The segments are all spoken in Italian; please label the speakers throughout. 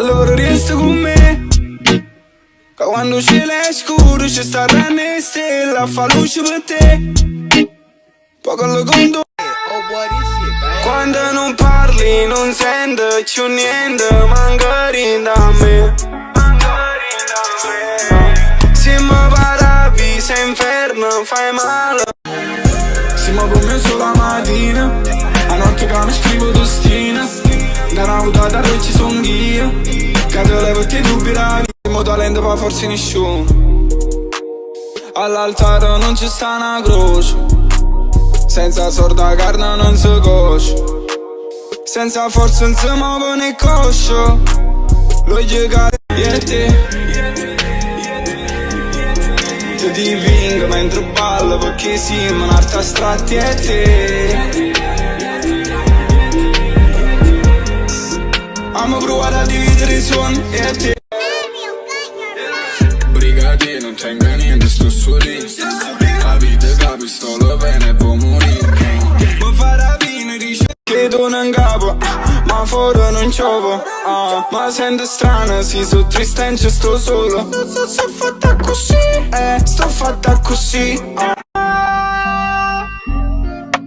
Speaker 1: allora resta con me. Che quando il cielo è scuro ci staranno le stelle a fa luce per te. Poco lo conto. Quando non parli non sento più niente, magari da me. Se mi paravi sei inferno, fai male. Se mi promesso la mattina, a notte che mi scrivo destina. Da una votata dove ci sono io, che te levo ti dubbi la vita. Il mio talento fa forse nessuno. All'altare non ci sta una croce, senza sorda carne non si cosce, senza forza non si muove né coscio. Lo giocare e te ti dipingo mentre ballo, perché siamo un'arte astratti e te. Amo provare a dividere i suoni e te. Brigadier non tengo niente, sto su lì. La vita capi, sto lo bene e può morire. Mi fa rapire, dice che tu non capo, ma fuori non c'ovo. Ma sento strano, si so triste e sto solo. Sto fatta così, sto fatta così.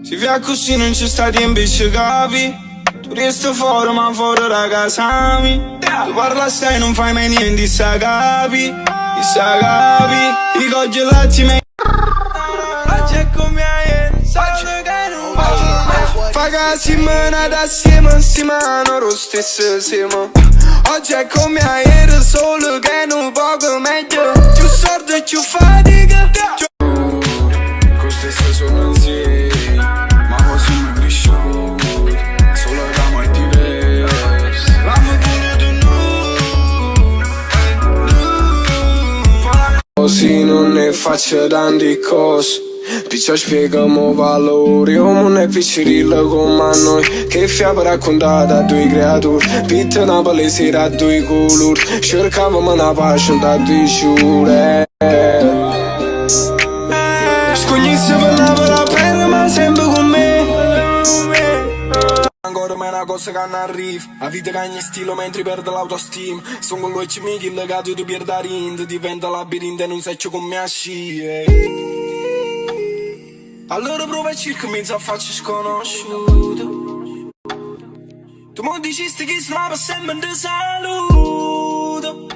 Speaker 1: Si fa così non ci sta tempo e capi. Tu resti fuori ma fuori da casa mi. Tu parla assai non fai mai niente, sa capi. Sa capi. I congelati me. Oggi come hai sai che non va. Fa che si menata assieme, si mano lo stesso siamo. Oggi è come ieri, solo che non poco meglio. Più sordo e più fatica. Con stesso sono insieme, ma così mi è cresciuto. Solo che amo è diverso. L'amo voluto noi. Così non ne faccio tanti cose. Perciò spieghiamo valori, non è piccirilla come noi. Che fia per raccontare a due creature, pitta una palesera a due colori. Cercavamo una pace da due giure. Scognisse per la pelle ma sempre con me. Ancora ma è una cosa che non arriva. La vita cagna stilo mentre perde l'autostima. Sono con lui e ci mi kill che tu perdi la rind. Diventa labirinto e non sai più come a scie. Allora prova a circa mezzo a faccia sconosciuta. Tu mi dicesti che stava sempre di saluto.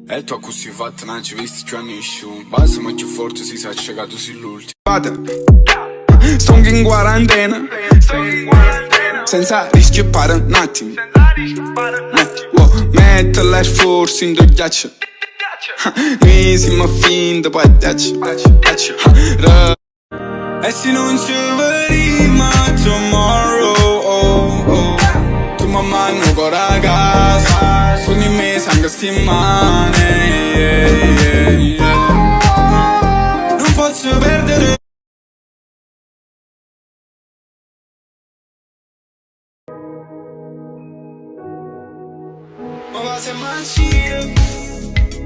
Speaker 1: E tu così fatto non ci visti più a nessuno. Basta ma più forte si sa che tu sei l'ultimo. Sto in quarantena, senza rischiare un attimo. Metto l'air force in due ghiaccio. Noi siamo finti poi ghiaccio. E se non ci vedremo tomorrow, tu mi mandi ancora a casa. Sono in mezzo anche settimane. Non posso perdere. Ma va se mangi,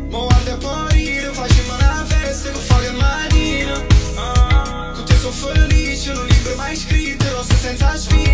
Speaker 1: ma guarda a morire. Facciamo una festa che fa che mattina. Sono felice, non libro mai scritto, lo sto senza sfida.